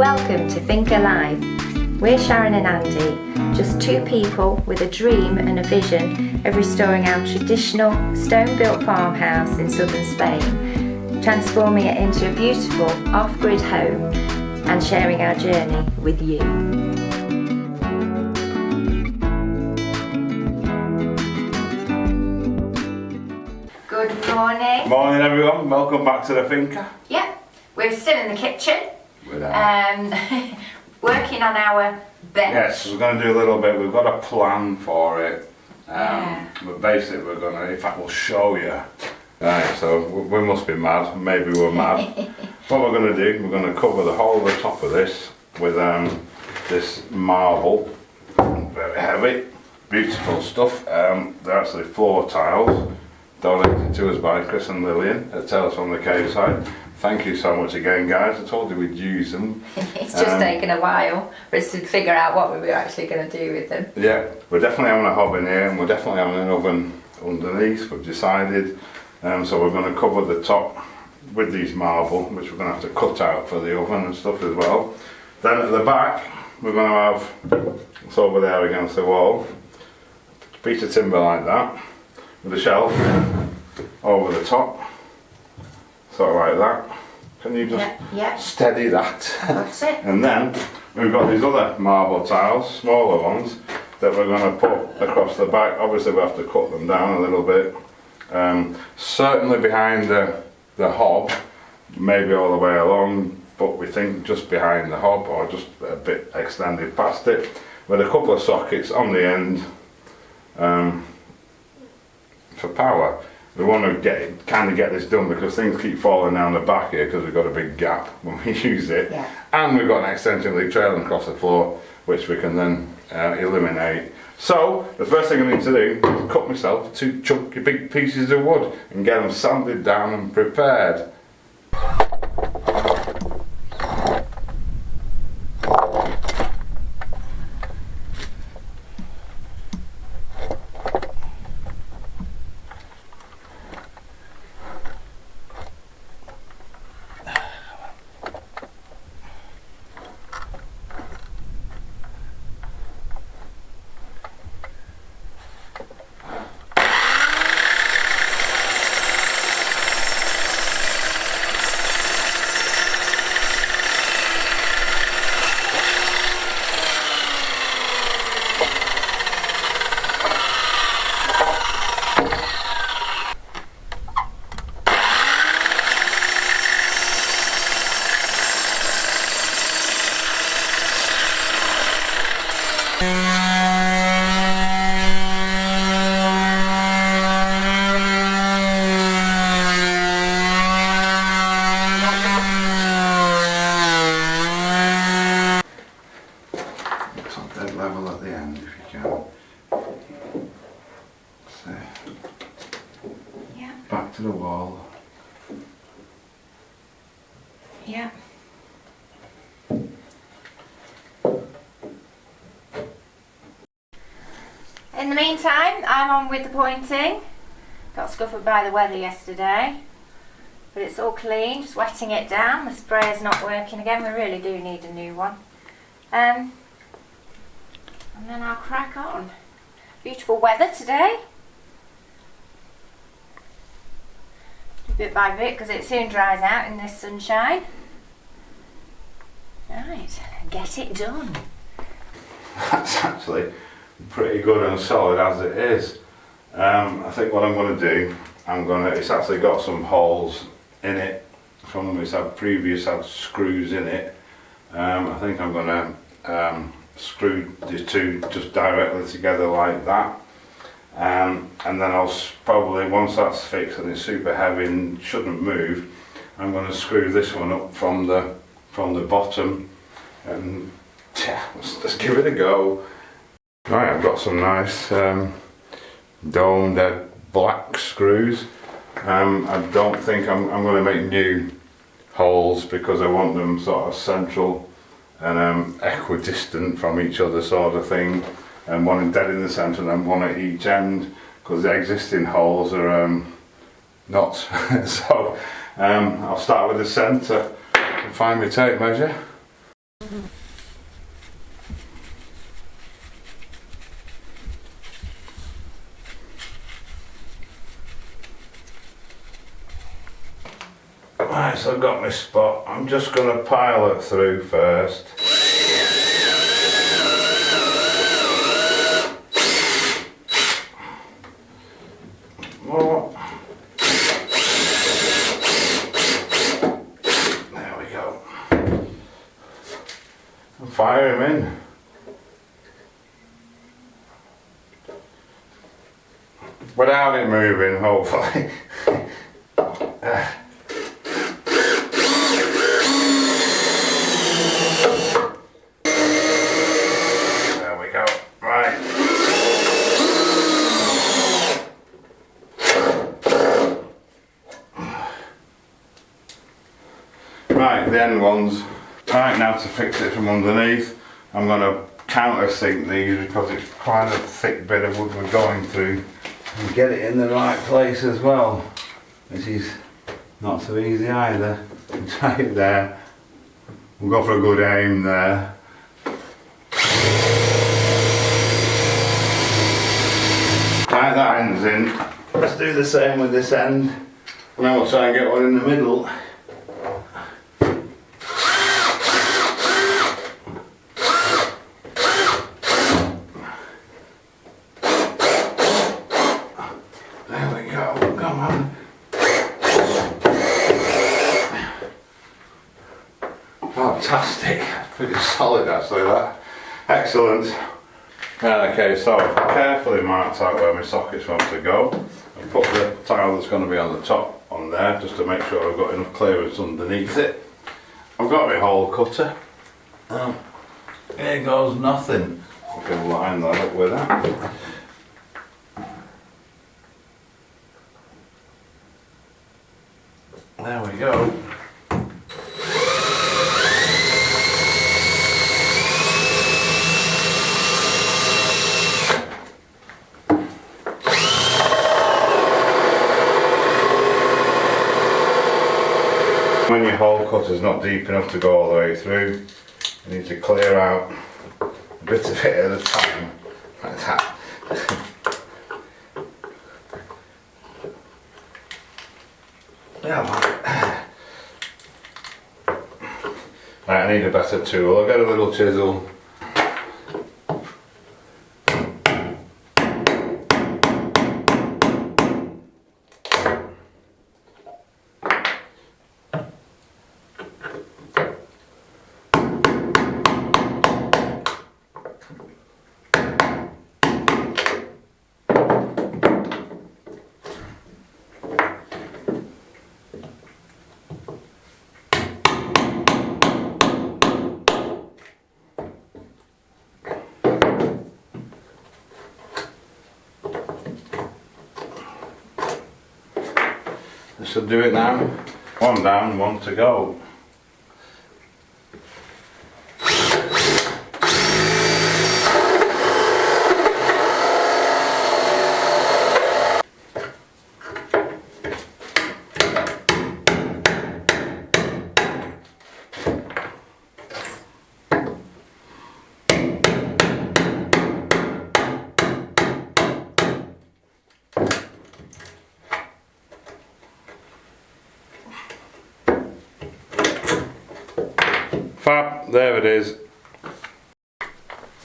Welcome to Finca Live. We're Sharon and Andy, just two people with a dream and a vision of restoring our traditional stone-built farmhouse in southern Spain, transforming it into a beautiful off-grid home and sharing our journey with you. Good morning. Morning everyone, welcome back to the Finca. Yep, we're still in the kitchen. Working on our bench. Yes, we're going to do a little bit, we've got a plan for it. But basically we're going to, in fact we'll show you. Right, so we must be mad, maybe we're mad. What we're going to do, we're going to cover the whole of the top of this with this marble. Very heavy, beautiful stuff. They're actually floor tiles, donated to us by Chris and Lillian at Tales from the Cave side. Thank you so much again, guys. I told you we'd use them. It's just taken a while for us to figure out what we were actually going to do with them. Yeah, we're definitely having a hob in here and we're definitely having an oven underneath, we've decided. So we're going to cover the top with these marble, which we're going to have to cut out for the oven and stuff as well. Then at the back, we're going to have, it's over there against the wall, a piece of timber like that, with a shelf over the top. Sort of like that. Can you just steady that? That's it. And then we've got these other marble tiles, smaller ones, that we're going to put across the back. Obviously we have to cut them down a little bit. Certainly behind the hob, maybe all the way along, but we think just behind the hob or just a bit extended past it, with a couple of sockets on the end for power. We want to kind of get this done because things keep falling down the back here because we've got a big gap when we use it. Yeah. And we've got an extension link trailing across the floor which we can then eliminate. So the first thing I need to do is cut myself two chunky big pieces of wood and get them sanded down and prepared. Level at the end if you can. So, back to the wall. Yeah. In the meantime, I'm on with the pointing. Got scuppered by the weather yesterday, but it's all clean, just wetting it down. The sprayer's not working again, we really do need a new one. And then I'll crack on. Beautiful weather today. Bit by bit because it soon dries out in this sunshine. Right, get it done. That's actually pretty good and solid as it is. I think what I'm going to do, it's actually got some holes in it from it's had screws in it. I think I'm going to screw the two just directly together like that, and then I'll probably, once that's fixed and it's super heavy and shouldn't move, I'm going to screw this one up from the bottom and let's give it a go. Right, I've got some nice domed black screws. I don't think I'm going to make new holes because I want them sort of central and equidistant from each other sort of thing, and one dead in the centre and then one at each end because the existing holes are not. So I'll start with the centre and find my tape measure. Right, so I've got my spot. I'm just going to pile it through first. More. There we go. And fire him in. Without it moving, hopefully. There we go. Right. Right, the end ones. Right, now to fix it from underneath, I'm going to countersink these because it's quite a thick bit of wood we're going through. And get it in the right place as well, which is not so easy either. Try it there. We'll go for a good aim there. Right, that end's in. Let's do the same with this end. And then we'll try and get one in the middle. Fantastic, pretty solid actually that. Excellent. Right, okay, so I've carefully marked out where my sockets want to go. I've put the tile that's going to be on the top on there just to make sure I've got enough clearance underneath it. I've got my hole cutter. Here goes nothing. I can line that up with that. There we go. When your hole cutter is not deep enough to go all the way through, you need to clear out a bit of it at a time, like that. Yeah. Right, I need a better tool. I'll get a little chisel. This should do it now. One down, one to go. Fab, there it is.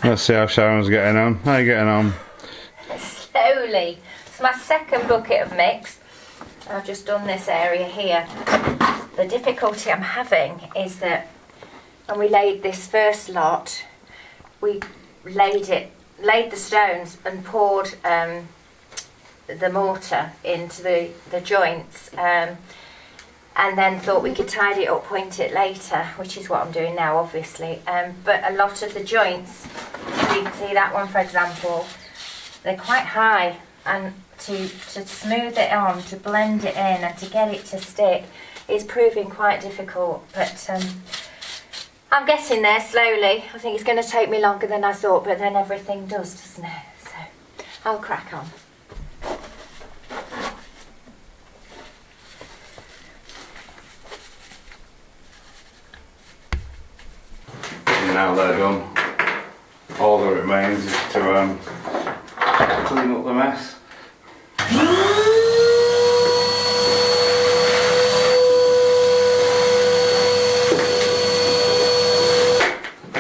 Let's see how Sharon's getting on. How are you getting on? Slowly. It's my second bucket of mix. I've just done this area here. The difficulty I'm having is that when we laid this first lot, we laid the stones and poured the mortar into the joints. And then thought we could tidy it up, point it later, which is what I'm doing now, obviously. But a lot of the joints, you can see that one, for example, they're quite high, and to smooth it on, to blend it in, and to get it to stick is proving quite difficult. But I'm getting there slowly. I think it's going to take me longer than I thought, but then everything does, doesn't it? So I'll crack on. now they're done, all that remains is to clean up the mess.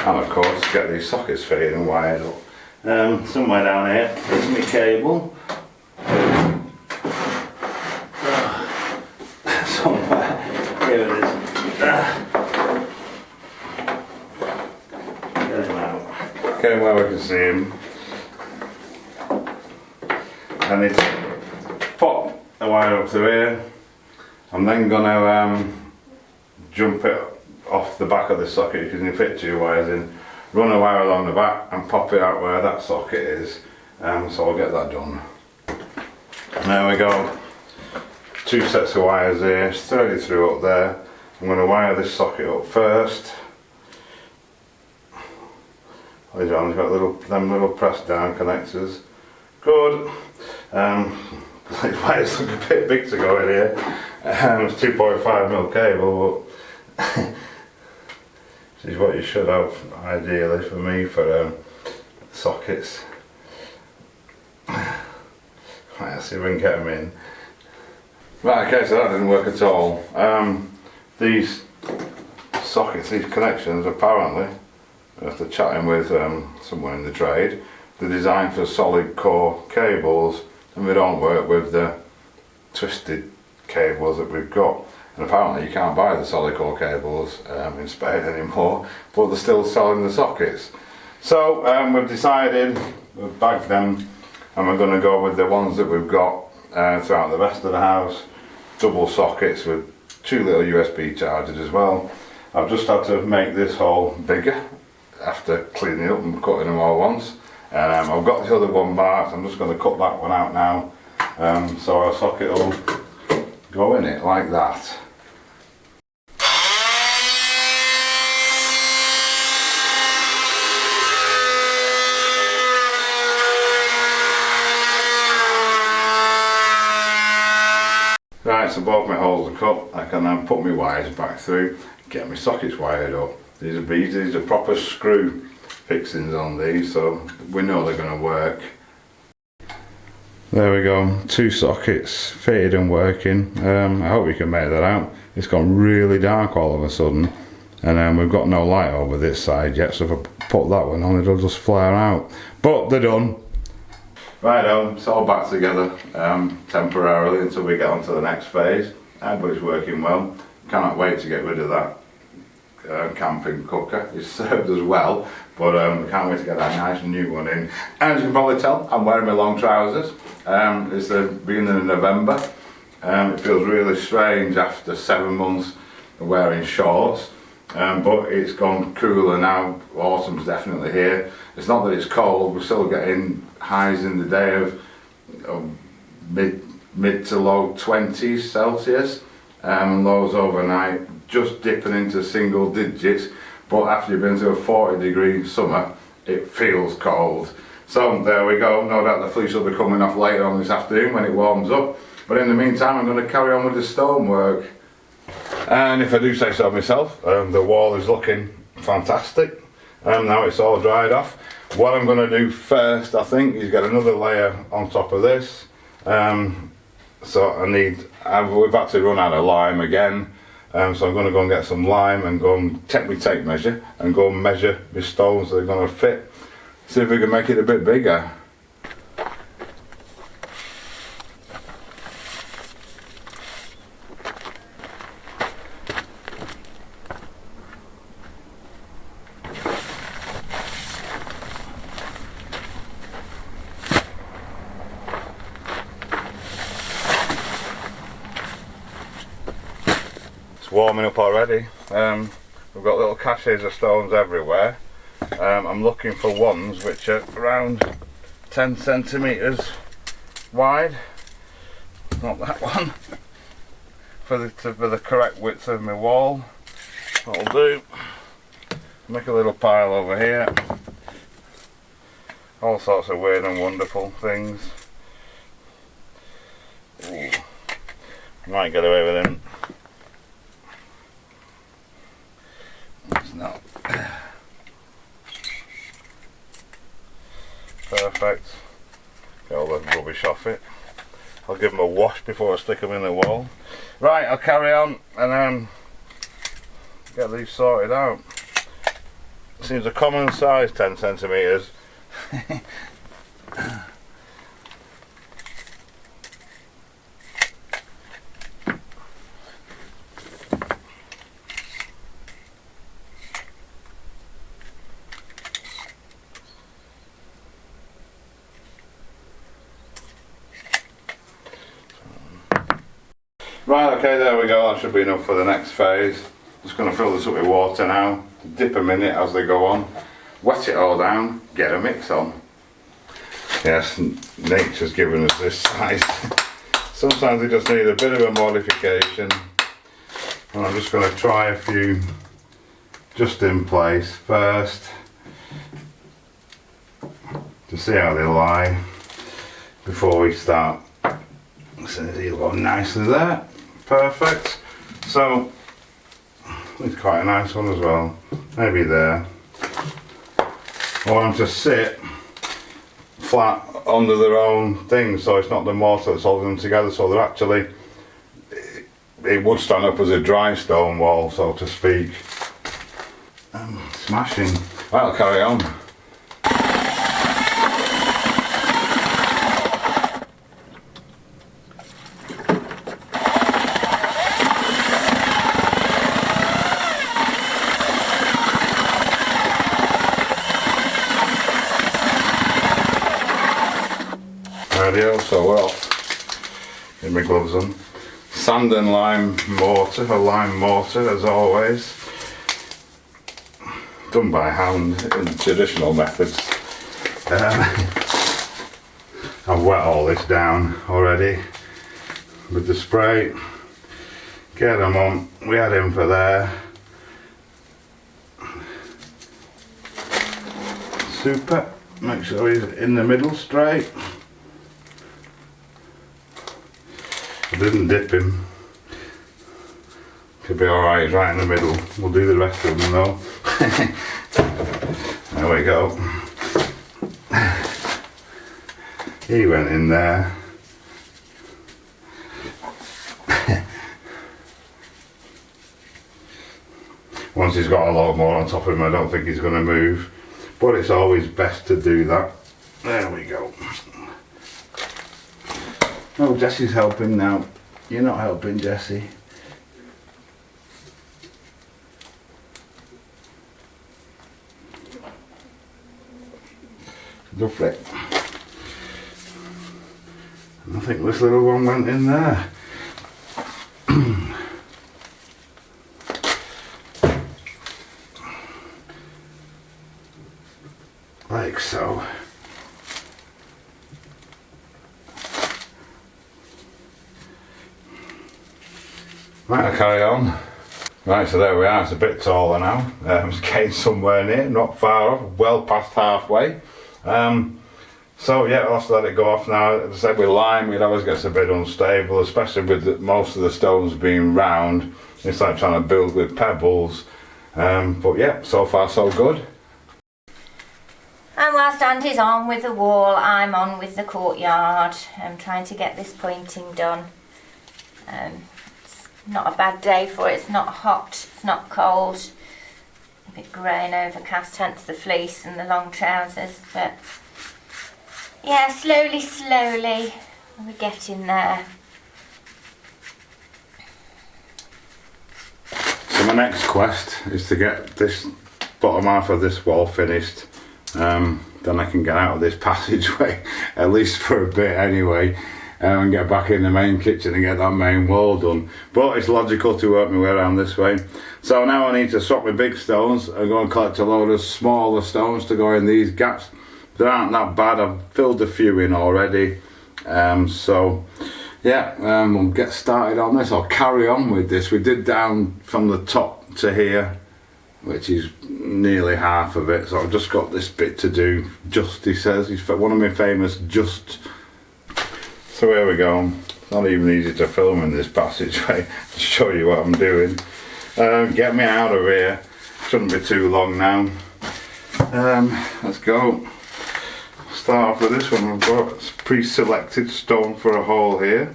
And of course get these sockets fitted and wired up. Somewhere down here is my cable. Somewhere, here it is. Get him out. Get him where we can see him. And it's pop the wire up to here. I'm then going to jump it off the back of the socket because you can fit 2 wires in, run a wire along the back and pop it out where that socket is. So I'll get that done. There we go. 2 sets of wires here, thread it through up there. I'm going to wire this socket up first. It's got them little press down connectors. Good. The wires look a bit big to go in here. It's 2.5mm cable, but this is what you should have ideally for me for sockets. Right, let's see if we can get them in. Right, okay, so that didn't work at all. These sockets, these connections, apparently, after chatting with someone in the trade, they're designed for solid core cables and they don't work with the twisted cables that we've got. And apparently you can't buy the solid core cables in Spain anymore, but they're still selling the sockets. So we've decided, we've bagged them, and we're going to go with the ones that we've got throughout the rest of the house. Double sockets with 2 little USB chargers as well. I've just had to make this hole bigger after cleaning it up and cutting them all once. I've got the other one marked. I'm just going to cut that one out now, so our socket will go in it like that. Right, so both my holes are cut. I can then put my wires back through, get my sockets wired up. These are proper screw fixings on these, so we know they're going to work. There we go, 2 sockets fitted and working. I hope you can make that out. It's gone really dark all of a sudden, and we've got no light over this side yet, so if I put that one on, it'll just flare out. But they're done. Right, it's all back together temporarily until we get on to the next phase, but it's working well. Cannot wait to get rid of that camping cooker. It's served us well, but I can't wait to get that nice new one in. And as you can probably tell, I'm wearing my long trousers. It's the beginning of November. It feels really strange after 7 months of wearing shorts, but it's gone cooler now. Autumn's definitely here. It's not that it's cold, we're still getting highs in the day of mid to low 20s Celsius, and lows overnight just dipping into single digits, but after you've been to a 40-degree summer, it feels cold. So there we go. No doubt the fleece will be coming off later on this afternoon when it warms up, but in the meantime I'm going to carry on with the stonework. And if I do say so myself, the wall is looking fantastic. Now it's all dried off. What I'm going to do first, I think, is get another layer on top of this. So we've had to run out of lime again. So I'm going to go and get some lime and go and take my tape measure and go and measure my stones so they're going to fit. See if we can make it a bit bigger. It's warming up already. We've got little caches of stones everywhere. I'm looking for ones which are around 10 centimetres wide. Not that one. For the correct width of my wall. That'll do. Make a little pile over here. All sorts of weird and wonderful things. Ooh. Might get away with them. It's not. give them a wash before I stick them in the wall. Right, I'll carry on and get these sorted out. Seems a common size, 10 centimetres. Right, okay, there we go. That should be enough for the next phase. Just going to fill this up with water now, dip them in it as they go on, wet it all down, get a mix on. Yes, nature's given us this size. Sometimes we just need a bit of a modification. And I'm just going to try a few just in place first to see how they lie before we start. So these go nicely there. Perfect. So it's quite a nice one as well. Maybe there. I want them to sit flat under their own thing, so it's not the mortar that's holding them together. So they're actually, it would stand up as a dry stone wall, so to speak. Smashing. Right, I'll carry on. So we're off. Get my gloves on. Sand and lime mortar, or lime mortar as always. Done by hand in traditional methods. I've wet all this down already with the spray. Get them on. We had him for there. Super. Make sure he's in the middle straight. I didn't dip him. Could be alright, he's right in the middle. We'll do the rest of them though. There we go. He went in there. Once he's got a lot more on top of him, I don't think he's going to move. But it's always best to do that. There we go. Oh, Jessie's helping now. You're not helping, Jessie. Lovely. And I think this little one went in there. Like so. Right, I'll carry on. Right, so there we are, it's a bit taller now. It's getting somewhere near, not far off, well past halfway. So yeah, I'll have to let it go off now. As I said, with lime, it always gets a bit unstable, especially with most of the stones being round. It's like trying to build with pebbles. But yeah, so far so good. And whilst Andy's on with the wall, I'm on with the courtyard. I'm trying to get this pointing done. It's not a bad day for it. It's not hot, it's not cold. A bit grey and overcast, hence the fleece and the long trousers. But yeah, slowly, we're getting there. So my next quest is to get this bottom half of this wall finished. Then I can get out of this passageway, at least for a bit anyway, and get back in the main kitchen and get that main wall done. But it's logical to work my way around this way. So now I need to swap my big stones and go and collect a load of smaller stones to go in these gaps. They aren't that bad, I've filled a few in already. So yeah, we'll get started on this. I'll carry on with this. We did down from the top to here, which is nearly half of it, so I've just got this bit to do. Just, he says, he's one of my famous just. So here we go. It's not even easy to film in this passageway to show you what I'm doing. Get me out of here. Shouldn't be too long now. Let's go. start off with this one. We've got pre-selected stone for a hole here.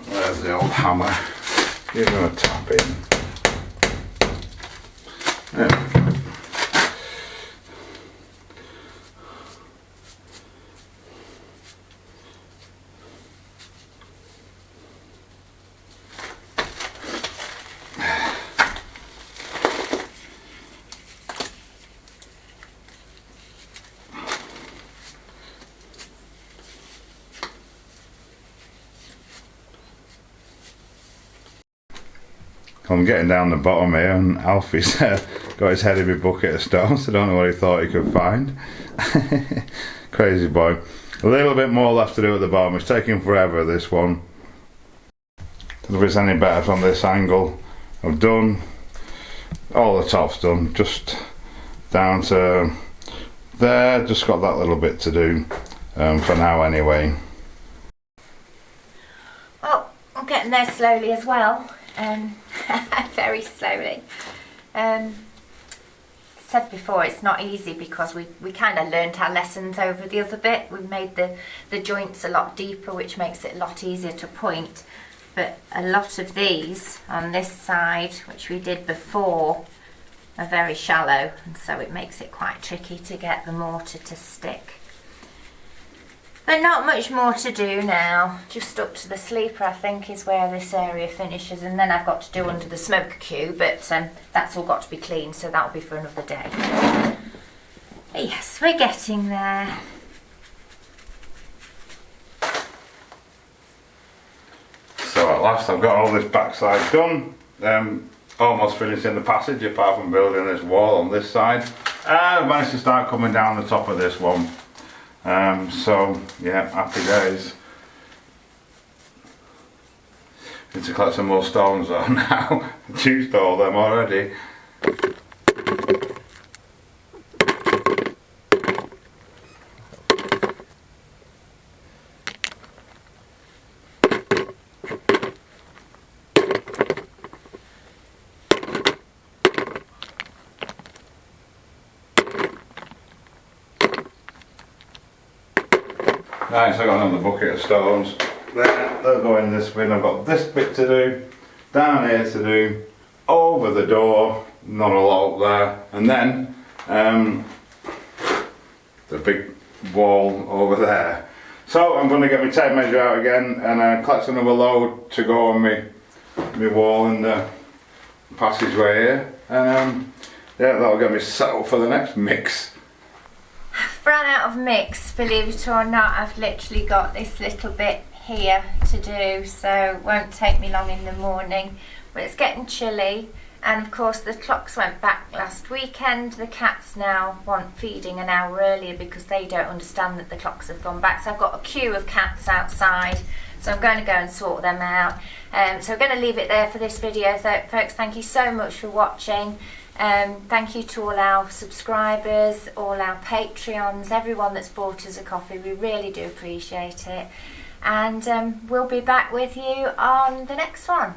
There's the old hammer. Give him a tap in. There we go. I'm getting down the bottom here, and Alfie's got his head in my bucket of stones. I don't know what he thought he could find. Crazy boy. A little bit more left to do at the bottom. It's taking forever, this one. Don't know if it's any better from this angle. I've done all the top's done, just down to there. Just got that little bit to do for now anyway. Well, I'm getting there slowly as well. Very slowly. Said before, it's not easy because we kind of learned our lessons over the other bit. We made the joints a lot deeper, which makes it a lot easier to point. But a lot of these on this side, which we did before, are very shallow, and so it makes it quite tricky to get the mortar to stick. But not much more to do now. Just up to the sleeper, I think, is where this area finishes, and then I've got to do under the smoker queue, but that's all got to be cleaned, so that'll be for another day. But yes, we're getting there. So at last I've got all this backside done. Almost finishing the passage, apart from building this wall on this side. I've managed to start coming down the top of this one. So yeah, happy days. Need to collect some more stones though now. Used all them already. Right, so I got another bucket of stones. They'll go in this bin. I've got this bit to do, down here to do, over the door, not a lot up there, and then the big wall over there. So I'm going to get my tape measure out again and collect another load to go on my wall in the passageway here. And yeah, that'll get me set up for the next mix. I've run out of mix, believe it or not. I've literally got this little bit here to do, so it won't take me long in the morning. But it's getting chilly, and of course the clocks went back last weekend. The cats now want feeding an hour earlier because they don't understand that the clocks have gone back. So I've got a queue of cats outside, so I'm going to go and sort them out. So I'm going to leave it there for this video, folks. Thank you so much for watching. Thank you to all our subscribers, all our Patreons, everyone that's bought us a coffee. We really do appreciate it, and we'll be back with you on the next one.